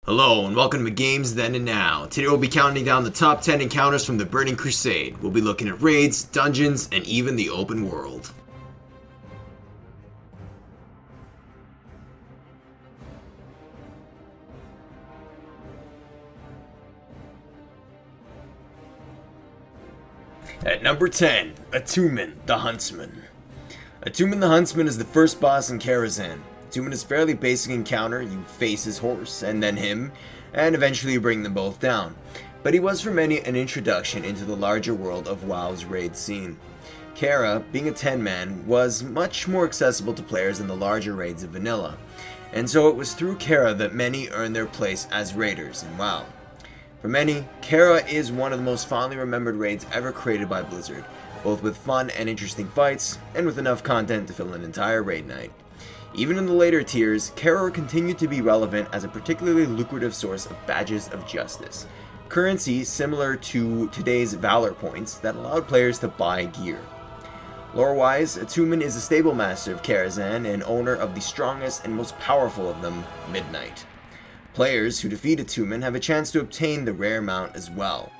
Hello and welcome to Games Then and Now. Today we'll be counting down the top 10 encounters from the Burning Crusade. We'll be looking at raids, dungeons, and even the open world. At number 10, Archimonde the Huntsman. Archimonde the Huntsman is the first boss in Kaelthas. Archimonde is a fairly basic encounter. You face his horse, and then him, and eventually you bring them both down. But he was for many an introduction into the larger world of WoW's raid scene. Kara, being a 10-man, was much more accessible to players in the larger raids of vanilla, and so it was through Kara that many earned their place as raiders in WoW. For many, Kara is one of the most fondly remembered raids ever created by Blizzard, both with fun and interesting fights, and with enough content to fill an entire raid night. Even in the later tiers, Kara continued to be relevant as a particularly lucrative source of badges of justice, currency similar to today's Valor points that allowed players to buy gear. Lore-wise, Archimonde is a stable master of Kaelthas and owner of the strongest and most powerful of them, Midnight. Players who defeat Archimonde have a chance to obtain the rare mount as well.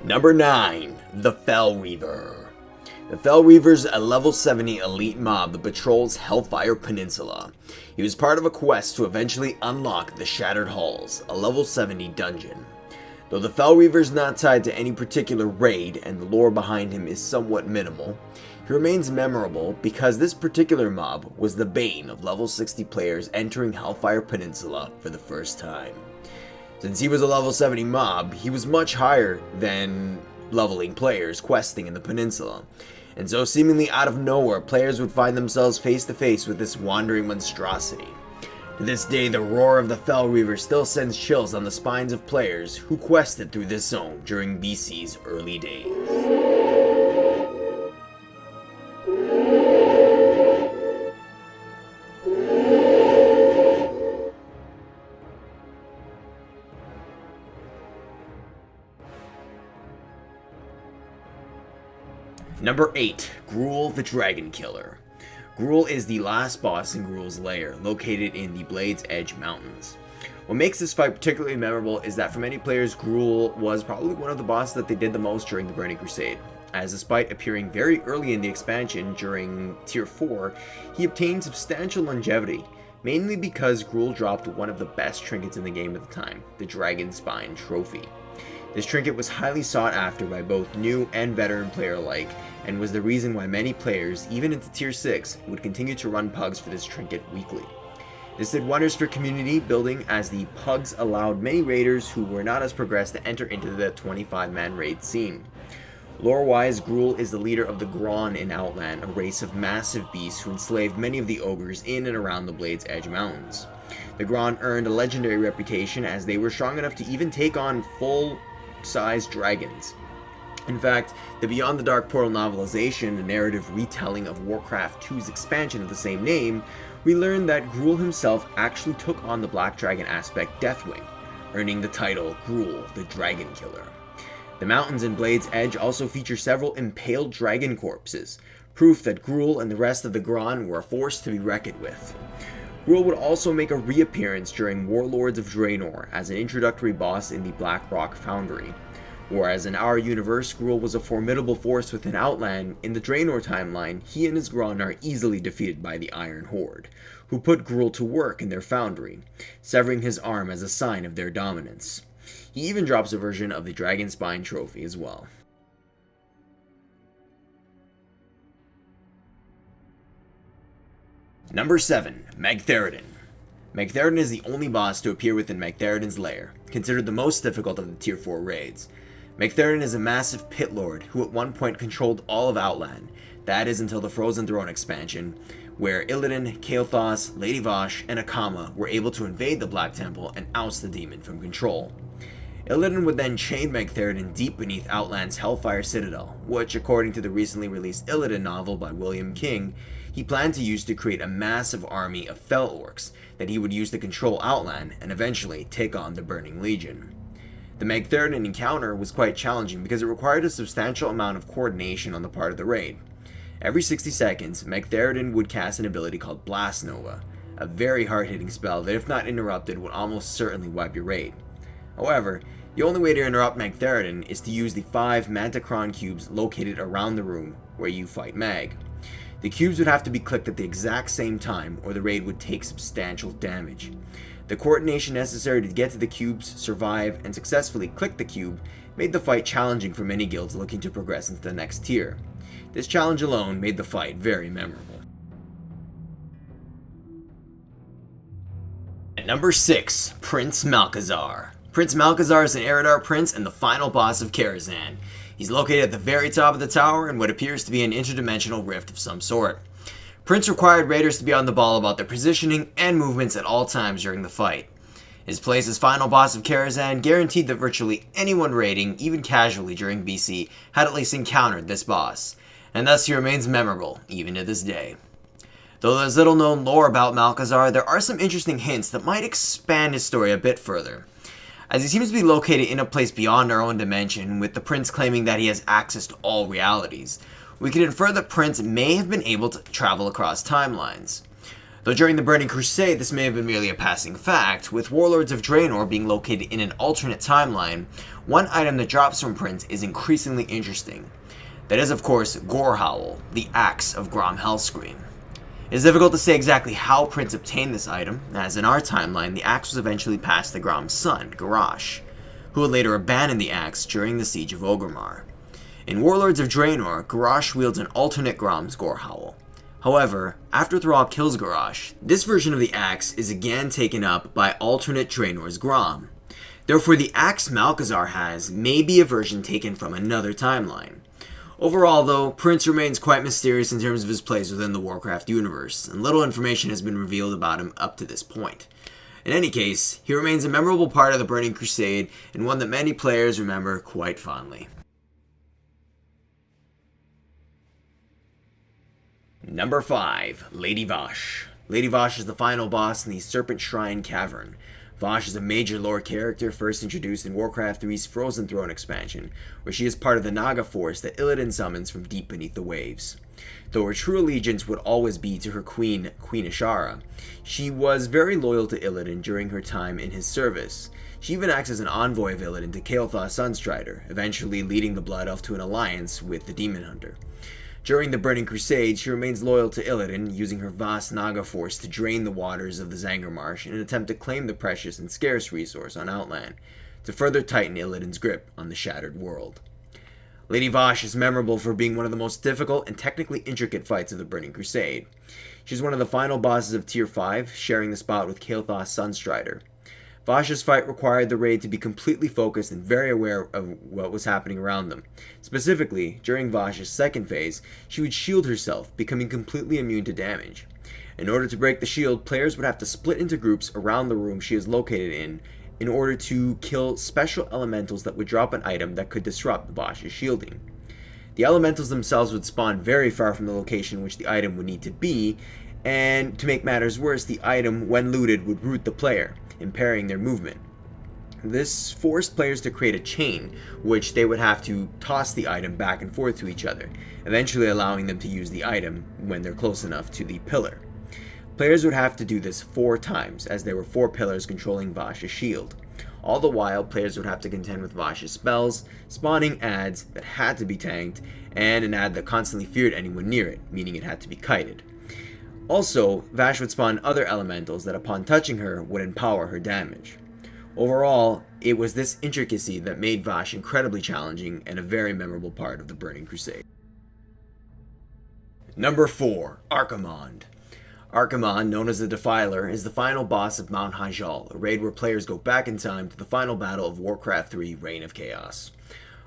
Number 9, the Fel Reaver. The Fel Reaver's a level 70 elite mob that patrols Hellfire Peninsula. He was part of a quest to eventually unlock the Shattered Halls, a level 70 dungeon. Though the Fel Reaver is not tied to any particular raid and the lore behind him is somewhat minimal, he remains memorable because this particular mob was the bane of level 60 players entering Hellfire Peninsula for the first time. Since he was a level 70 mob, he was much higher than leveling players questing in the peninsula, and so seemingly out of nowhere, players would find themselves face to face with this wandering monstrosity. To this day, the roar of the Fel Reaver still sends chills on the spines of players who quested through this zone during BC's early days. Number 8, Gruul the Dragon Killer. Gruul is the last boss in Gruul's lair, located in the Blade's Edge Mountains. What makes this fight particularly memorable is that for many players, Gruul was probably one of the bosses that they did the most during the Burning Crusade, as despite appearing very early in the expansion during Tier 4, he obtained substantial longevity, mainly because Gruul dropped one of the best trinkets in the game at the time, the Dragon Spine Trophy. This trinket was highly sought after by both new and veteran player alike, and was the reason why many players, even into Tier 6, would continue to run pugs for this trinket weekly. This did wonders for community building, as the pugs allowed many raiders who were not as progressed to enter into the 25-man raid scene. Lore-wise, Gruul is the leader of the Graan in Outland, a race of massive beasts who enslaved many of the ogres in and around the Blade's Edge Mountains. The Graan earned a legendary reputation as they were strong enough to even take on full-size dragons. In fact, the Beyond the Dark Portal novelization, a narrative retelling of Warcraft 2's expansion of the same name, we learned that Gruul himself actually took on the Black Dragon aspect Deathwing, earning the title Gruul the Dragon Killer. The mountains in Blade's Edge also feature several impaled dragon corpses, proof that Gruul and the rest of the Graan were a force to be reckoned with. Gruul would also make a reappearance during Warlords of Draenor as an introductory boss in the Black Rock Foundry. Whereas in our universe, Gruul was a formidable force within Outland, in the Draenor timeline, he and his Graan are easily defeated by the Iron Horde, who put Gruul to work in their foundry, severing his arm as a sign of their dominance. He even drops a version of the Dragon Spine Trophy as well. Number 7, Magtheridon. Magtheridon is the only boss to appear within Magtheridon's lair, considered the most difficult of the Tier 4 raids. Magtheridon is a massive pit lord who at one point controlled all of Outland, that is until the Frozen Throne expansion, where Illidan, Kaelthas, Ladybosch, and Arkema were able to invade the Black Temple and oust the demon from control. Illidan would then chain Magtheridon deep beneath Outland's Hellfire Citadel, which, according to the recently released Illidan novel by William King, he planned to use to create a massive army of Fel Orcs that he would use to control Outland and eventually take on the Burning Legion. The Magtheridon encounter was quite challenging because it required a substantial amount of coordination on the part of the raid. Every 60 seconds, Magtheridon would cast an ability called Blast Nova, a very hard-hitting spell that if not interrupted would almost certainly wipe your raid. However, the only way to interrupt Magtheridon is to use the 5 Mantacron cubes located around the room where you fight Mag. The cubes would have to be clicked at the exact same time or the raid would take substantial damage. The coordination necessary to get to the cubes, survive, and successfully click the cube made the fight challenging for many guilds looking to progress into the next tier. This challenge alone made the fight very memorable. At number 6, Prince Malkazar. Prince Malkazar is an Eredar prince and the final boss of Karazhan. He's located at the very top of the tower in what appears to be an interdimensional rift of some sort. Prince required raiders to be on the ball about their positioning and movements at all times during the fight. His place as final boss of Karazhan guaranteed that virtually anyone raiding, even casually during BC, had at least encountered this boss, and thus he remains memorable even to this day. Though there's little known lore about Malkazar, there are some interesting hints that might expand his story a bit further. As he seems to be located in a place beyond our own dimension, with the prince claiming that he has access to all realities, we can infer that Prince may have been able to travel across timelines. Though during the Burning Crusade this may have been merely a passing fact, with Warlords of Draenor being located in an alternate timeline, one item that drops from Prince is increasingly interesting. That is of course Gorehowl, the axe of Grom Hellscream. It is difficult to say exactly how Prince obtained this item, as in our timeline the axe was eventually passed to Grom's son, Garrosh, who would later abandon the axe during the Siege of Orgrimmar. In Warlords of Draenor, Garrosh wields an alternate Grom's Gorehowl. However, after Thrall kills Garrosh, this version of the axe is again taken up by alternate Draenor's Grom. Therefore the axe Malkazar has may be a version taken from another timeline. Overall though, Prince remains quite mysterious in terms of his place within the Warcraft universe, and little information has been revealed about him up to this point. In any case, he remains a memorable part of the Burning Crusade, and one that many players remember quite fondly. Number 5. Ladybosch. Ladybosch is the final boss in the Serpent Shrine Cavern. Vosh is a major lore character first introduced in Warcraft 3's Frozen Throne expansion, where she is part of the Naga force that Illidan summons from deep beneath the waves. Though her true allegiance would always be to her queen, Queen Ashara, she was very loyal to Illidan during her time in his service. She even acts as an envoy of Illidan to Kaelthas Sunstrider, eventually leading the Blood Elf to an alliance with the Demon Hunter. During the Burning Crusade, she remains loyal to Illidan, using her vast Naga force to drain the waters of the Zangarmarsh in an attempt to claim the precious and scarce resource on Outland, to further tighten Illidan's grip on the Shattered World. Ladybosch is memorable for being one of the most difficult and technically intricate fights of the Burning Crusade. She's one of the final bosses of Tier 5, sharing the spot with Kael'thas Sunstrider. Vosh's fight required the raid to be completely focused and very aware of what was happening around them. Specifically, during Vosh's second phase, she would shield herself, becoming completely immune to damage. In order to break the shield, players would have to split into groups around the room she is located in order to kill special elementals that would drop an item that could disrupt Vosh's shielding. The elementals themselves would spawn very far from the location which the item would need to be, and to make matters worse, the item, when looted, would root the player, impairing their movement. This forced players to create a chain, which they would have to toss the item back and forth to each other, eventually allowing them to use the item when they're close enough to the pillar. Players would have to do this 4 times, as there were 4 pillars controlling Vosh's shield. All the while, players would have to contend with Vosh's spells, spawning adds that had to be tanked, and an ad that constantly feared anyone near it, meaning it had to be kited. Also, Vash would spawn other elementals that upon touching her would empower her damage. Overall, it was this intricacy that made Vash incredibly challenging and a very memorable part of the Burning Crusade. Number 4. Archimonde. Archimonde, known as the Defiler, is the final boss of Mount Hyjal, a raid where players go back in time to the final battle of Warcraft 3 Reign of Chaos.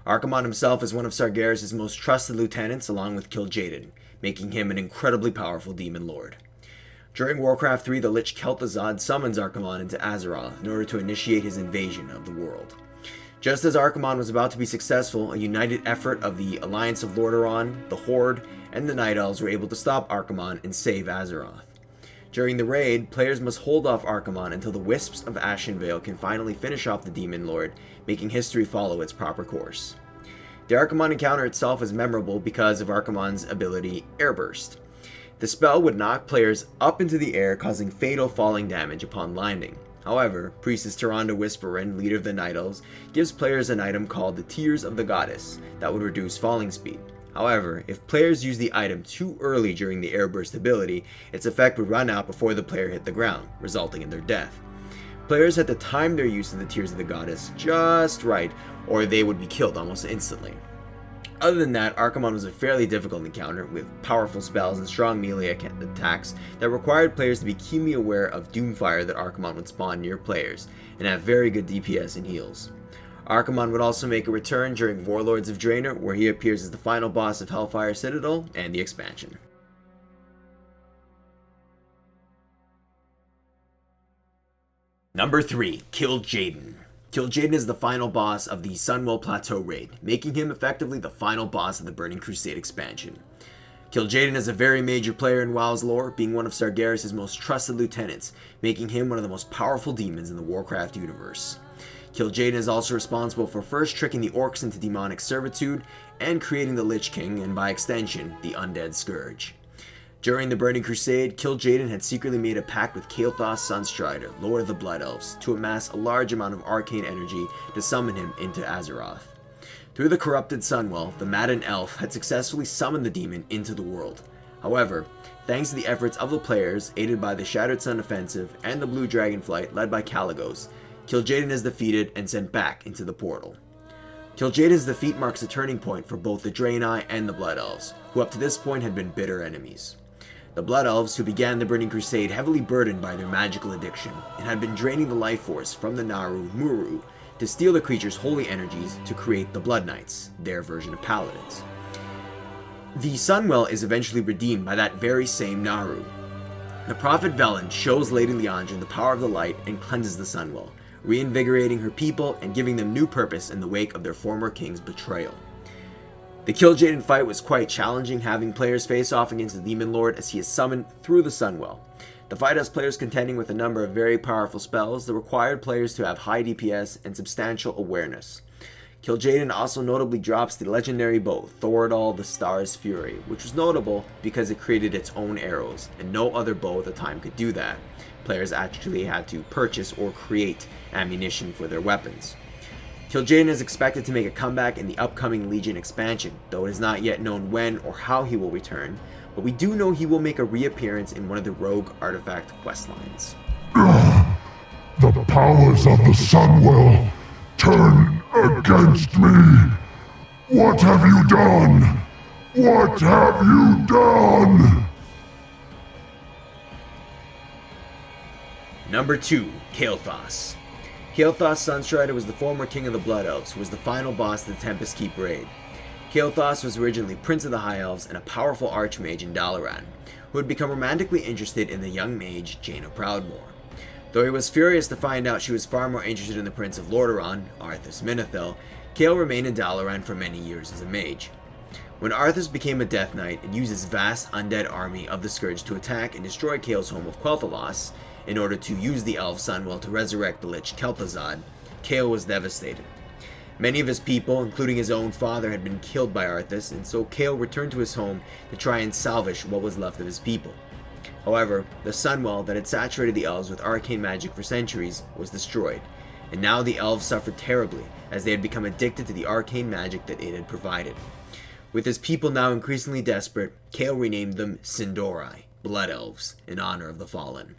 Archimonde himself is one of Sargeras' most trusted lieutenants along with Kil Jaeden, making him an incredibly powerful demon lord. During Warcraft 3, the Lich Kel'Thuzad summons Archimonde into Azeroth in order to initiate his invasion of the world. Just as Archimonde was about to be successful, a united effort of the Alliance of Lordaeron, the Horde, and the Night Elves were able to stop Archimonde and save Azeroth. During the raid, players must hold off Archimonde until the Wisps of Ashenvale can finally finish off the Demon Lord, making history follow its proper course. The Archimonde encounter itself is memorable because of Archimonde's ability Airburst. The spell would knock players up into the air, causing fatal falling damage upon landing. However, Priestess Tyrande Whisperin, leader of the Night Elves, gives players an item called the Tears of the Goddess that would reduce falling speed. However, if players use the item too early during the Airburst ability, its effect would run out before the player hit the ground, resulting in their death. Players had to time their use of the Tears of the Goddess just right, or they would be killed almost instantly. Other than that, Archimonde was a fairly difficult encounter, with powerful spells and strong melee attacks that required players to be keenly aware of Doomfire that Archimonde would spawn near players, and have very good DPS and heals. Archimonde would also make a return during Warlords of Draenor, where he appears as the final boss of Hellfire Citadel and the expansion. Number 3. Kil Jaeden. Kil Jaeden is the final boss of the Sunwell Plateau raid, making him effectively the final boss of the Burning Crusade expansion. Kil Jaeden is a very major player in WoW's lore, being one of Sargeras' most trusted lieutenants, making him one of the most powerful demons in the Warcraft universe. Kil Jaeden is also responsible for first tricking the orcs into demonic servitude, and creating the Lich King, and by extension, the Undead Scourge. During the Burning Crusade, Kil Jaeden had secretly made a pact with Kaelthas Sunstrider, Lord of the Blood Elves, to amass a large amount of arcane energy to summon him into Azeroth. Through the corrupted Sunwell, the Madden Elf had successfully summoned the demon into the world. However, thanks to the efforts of the players, aided by the Shattered Sun Offensive and the Blue Dragonflight led by Kalecgos, Kil Jaeden is defeated and sent back into the portal. Kil Jaeden's defeat marks a turning point for both the Draenei and the Blood Elves, who up to this point had been bitter enemies. The Blood Elves, who began the Burning Crusade heavily burdened by their magical addiction, and had been draining the life force from the Naru Muru to steal the creature's holy energies to create the Blood Knights, their version of paladins. The Sunwell is eventually redeemed by that very same Naru. The Prophet Velen shows Lady Liandrin the power of the light and cleanses the Sunwell, reinvigorating her people and giving them new purpose in the wake of their former king's betrayal. The Kil Jaeden fight was quite challenging, having players face off against the Demon Lord as he is summoned through the Sunwell. The fight has players contending with a number of very powerful spells that required players to have high DPS and substantial awareness. Kil Jaeden also notably drops the legendary bow, Thoradal the Star's Fury, which was notable because it created its own arrows, and no other bow at the time could do that. Players actually had to purchase or create ammunition for their weapons. Kil Jaeden is expected to make a comeback in the upcoming Legion expansion, though it is not yet known when or how he will return, but we do know he will make a reappearance in one of the Rogue Artifact questlines. The powers of the Sunwell turn against me. What have you done? What have you done? Number 2. Kaelthas. Kaelthas Sunstrider was the former king of the Blood Elves, who was the final boss of the Tempest Keep raid. Kaelthas was originally Prince of the High Elves and a powerful archmage in Dalaran, who had become romantically interested in the young mage Jaina Proudmoore. Though he was furious to find out she was far more interested in the Prince of Lordaeron, Arthas Menethil, Kael remained in Dalaran for many years as a mage. When Arthas became a Death Knight and used his vast undead army of the Scourge to attack and destroy Kael's home of Quel'Thalas, in order to use the Elf Sunwell to resurrect the Lich Kel'Thuzad, Kael was devastated. Many of his people, including his own father, had been killed by Arthas, and so Kael returned to his home to try and salvage what was left of his people. However, the Sunwell that had saturated the elves with arcane magic for centuries was destroyed, and now the elves suffered terribly as they had become addicted to the arcane magic that it had provided. With his people now increasingly desperate, Kael renamed them Sin'dorei, Blood Elves, in honor of the fallen.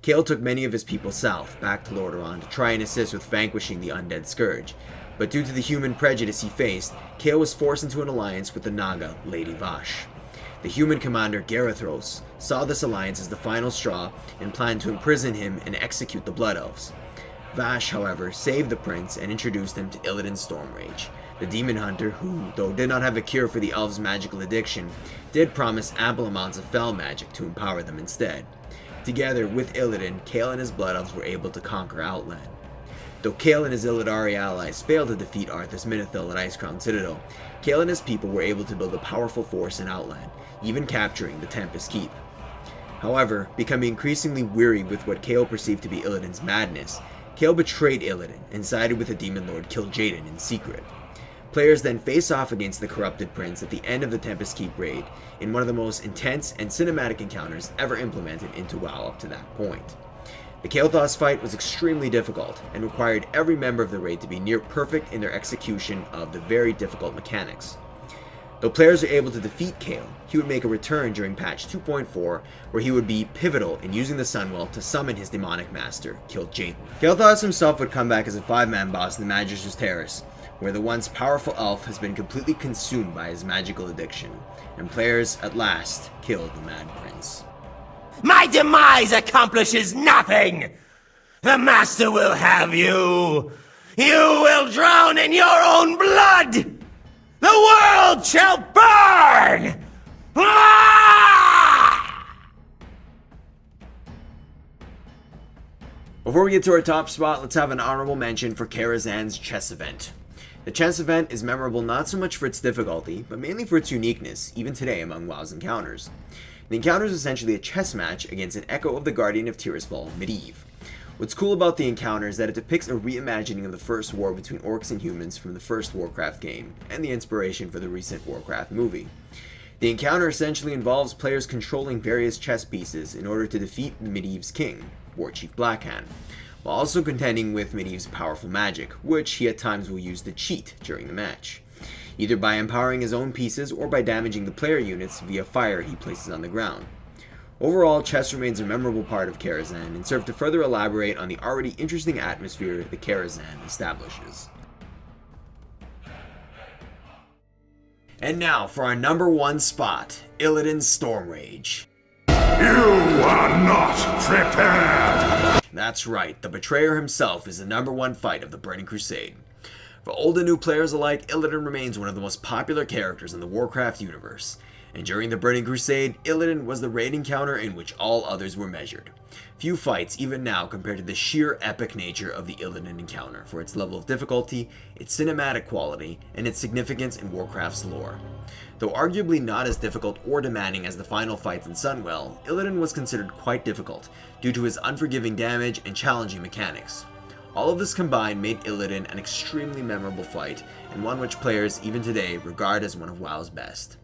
Kael took many of his people south, back to Lordaeron, to try and assist with vanquishing the undead Scourge, but due to the human prejudice he faced, Kael was forced into an alliance with the Naga, Ladybosch. The human commander Garithros saw this alliance as the final straw and planned to imprison him and execute the Blood Elves. Vash, however, saved the prince and introduced him to Illidan Stormrage, the demon hunter who, though did not have a cure for the elves' magical addiction, did promise ample amounts of fel magic to empower them instead. Together with Illidan, Kael and his Blood Elves were able to conquer Outland. Though Kael and his Illidari allies failed to defeat Arthas Menethil at Icecrown Citadel, Kael and his people were able to build a powerful force in Outland, even capturing the Tempest Keep. However, becoming increasingly weary with what Kael perceived to be Illidan's madness, Kael betrayed Illidan and sided with the Demon Lord Kil Jaeden in secret. Players then face off against the Corrupted Prince at the end of the Tempest Keep raid, in one of the most intense and cinematic encounters ever implemented into WoW up to that point. The Kaelthas fight was extremely difficult, and required every member of the raid to be near perfect in their execution of the very difficult mechanics. Though players were able to defeat Kael, he would make a return during patch 2.4, where he would be pivotal in using the Sunwell to summon his demonic master, Kil Jaeden. Kaelthas himself would come back as a 5-man boss in the Magister's Terrace, where the once powerful elf has been completely consumed by his magical addiction, and players, at last, kill the Mad Prince. My demise accomplishes nothing! The Master will have you! You will drown in your own blood! The world shall burn! Ah! Before we get to our top spot, let's have an honorable mention for Karazhan's chess event. The chess event is memorable not so much for its difficulty, but mainly for its uniqueness, even today among WoW's encounters. The encounter is essentially a chess match against an echo of the Guardian of Tirisfal, Medivh. What's cool about the encounter is that it depicts a reimagining of the first war between orcs and humans from the first Warcraft game, and the inspiration for the recent Warcraft movie. The encounter essentially involves players controlling various chess pieces in order to defeat Medivh's king, Warchief Blackhand, while also contending with Medivh's powerful magic, which he at times will use to cheat during the match, either by empowering his own pieces or by damaging the player units via fire he places on the ground. Overall, chess remains a memorable part of Karazhan and serves to further elaborate on the already interesting atmosphere that Karazhan establishes. And now for our number 1 spot, Illidan's Storm Rage. You are not prepared! That's right, the Betrayer himself is the number 1 fight of the Burning Crusade. For old and new players alike, Illidan remains one of the most popular characters in the Warcraft universe, and during the Burning Crusade, Illidan was the raid encounter in which all others were measured. Few fights even now compare to the sheer epic nature of the Illidan encounter for its level of difficulty, its cinematic quality, and its significance in Warcraft's lore. Though arguably not as difficult or demanding as the final fights in Sunwell, Illidan was considered quite difficult due to his unforgiving damage and challenging mechanics. All of this combined made Illidan an extremely memorable fight, and one which players even today regard as one of WoW's best.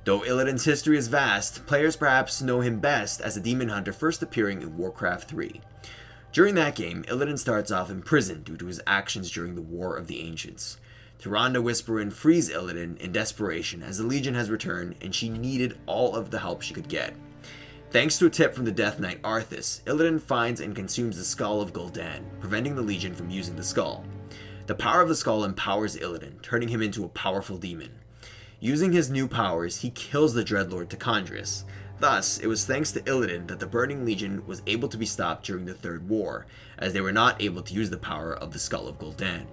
Though Illidan's history is vast, players perhaps know him best as a demon hunter first appearing in Warcraft 3. During that game, Illidan starts off in prison due to his actions during the War of the Ancients. Tyrande Whisperwind frees Illidan in desperation as the Legion has returned and she needed all of the help she could get. Thanks to a tip from the Death Knight Arthas, Illidan finds and consumes the Skull of Gul'dan, preventing the Legion from using the skull. The power of the skull empowers Illidan, turning him into a powerful demon. Using his new powers, he kills the Dreadlord Tichondrius. Thus, it was thanks to Illidan that the Burning Legion was able to be stopped during the Third War, as they were not able to use the power of the Skull of Gul'dan.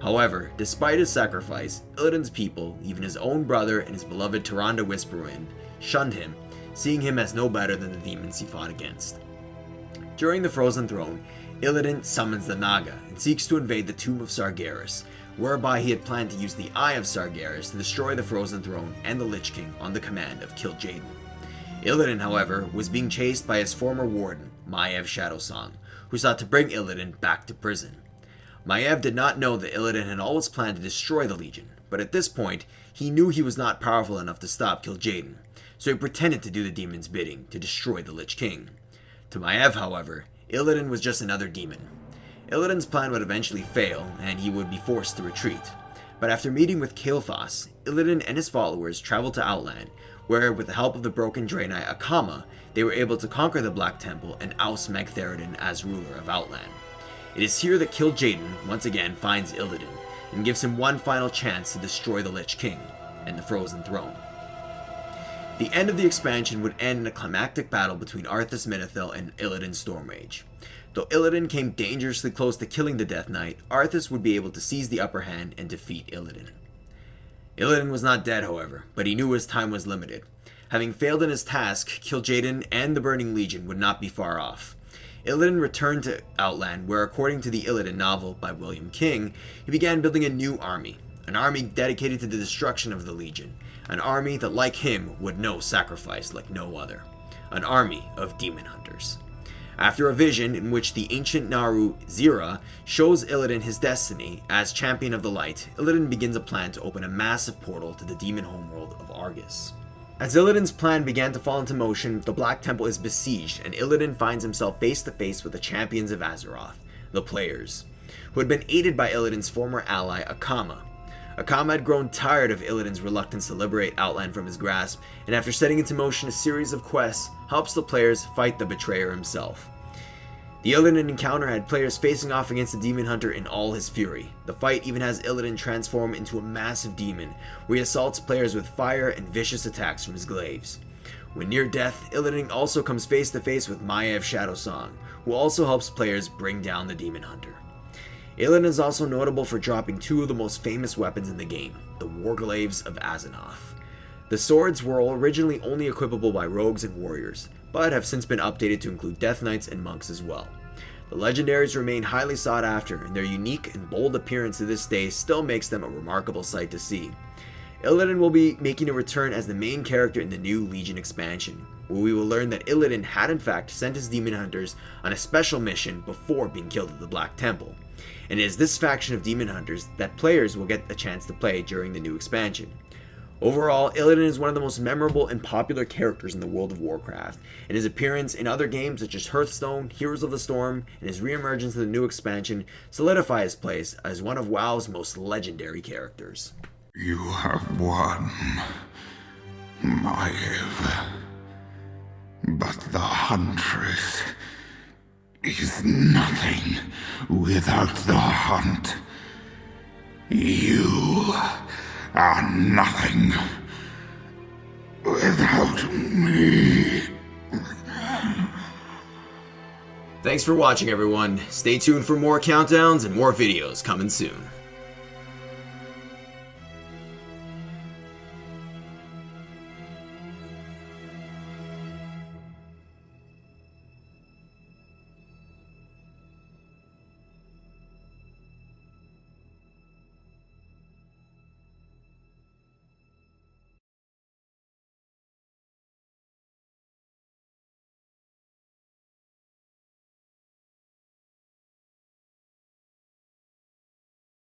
However, despite his sacrifice, Illidan's people, even his own brother and his beloved Tyrande Whisperwind, shunned him, seeing him as no better than the demons he fought against. During the Frozen Throne, Illidan summons the Naga and seeks to invade the Tomb of Sargeras, whereby he had planned to use the Eye of Sargeras to destroy the Frozen Throne and the Lich King on the command of Kil Jaeden. Illidan, however, was being chased by his former warden, Maiev Shadowsong, who sought to bring Illidan back to prison. Maiev did not know that Illidan had always planned to destroy the Legion, but at this point, he knew he was not powerful enough to stop Kil Jaeden, so he pretended to do the demon's bidding to destroy the Lich King. To Maiev, however, Illidan was just another demon. Illidan's plan would eventually fail, and he would be forced to retreat. But after meeting with Kael'thas, Illidan and his followers traveled to Outland, where, with the help of the broken Draenei Arkema, they were able to conquer the Black Temple and oust Magtheridon as ruler of Outland. It is here that Kil Jaeden once again finds Illidan, and gives him one final chance to destroy the Lich King, and the Frozen Throne. The end of the expansion would end in a climactic battle between Arthas Menethil and Illidan's Stormrage. Though Illidan came dangerously close to killing the Death Knight, Arthas would be able to seize the upper hand and defeat Illidan. Illidan was not dead, however, but he knew his time was limited. Having failed in his task, Kil Jaeden and the Burning Legion would not be far off. Illidan returned to Outland, where according to the Illidan novel by William King, he began building a new army, an army dedicated to the destruction of the Legion, an army that, like him, would know sacrifice like no other, an army of demon hunters. After a vision in which the ancient Naru Zira shows Illidan his destiny as champion of the light, Illidan begins a plan to open a massive portal to the demon homeworld of Argus. As Illidan's plan began to fall into motion, the Black Temple is besieged and Illidan finds himself face to face with the champions of Azeroth, the Players, who had been aided by Illidan's former ally Arkema. Arkema had grown tired of Illidan's reluctance to liberate Outland from his grasp, and after setting into motion a series of quests, helps the Players fight the betrayer himself. The Illidan encounter had players facing off against the Demon Hunter in all his fury. The fight even has Illidan transform into a massive demon, where he assaults players with fire and vicious attacks from his glaives. When near death, Illidan also comes face to face with Maya of Shadowsong, who also helps players bring down the Demon Hunter. Illidan is also notable for dropping two of the most famous weapons in the game, the Warglaives of Azeroth. The swords were originally only equipable by rogues and warriors, but have since been updated to include Death Knights and monks as well. The legendaries remain highly sought after, and their unique and bold appearance to this day still makes them a remarkable sight to see. Illidan will be making a return as the main character in the new Legion expansion, where we will learn that Illidan had in fact sent his demon hunters on a special mission before being killed at the Black Temple, and it is this faction of demon hunters that players will get a chance to play during the new expansion. Overall, Illidan is one of the most memorable and popular characters in the World of Warcraft, and his appearance in other games such as Hearthstone, Heroes of the Storm, and his re-emergence in the new expansion solidify his place as one of WoW's most legendary characters. You have won, Maiev. But the Huntress is nothing without the hunt. You are nothing without me. Thanks for watching, everyone. Stay tuned for more countdowns and more videos coming soon.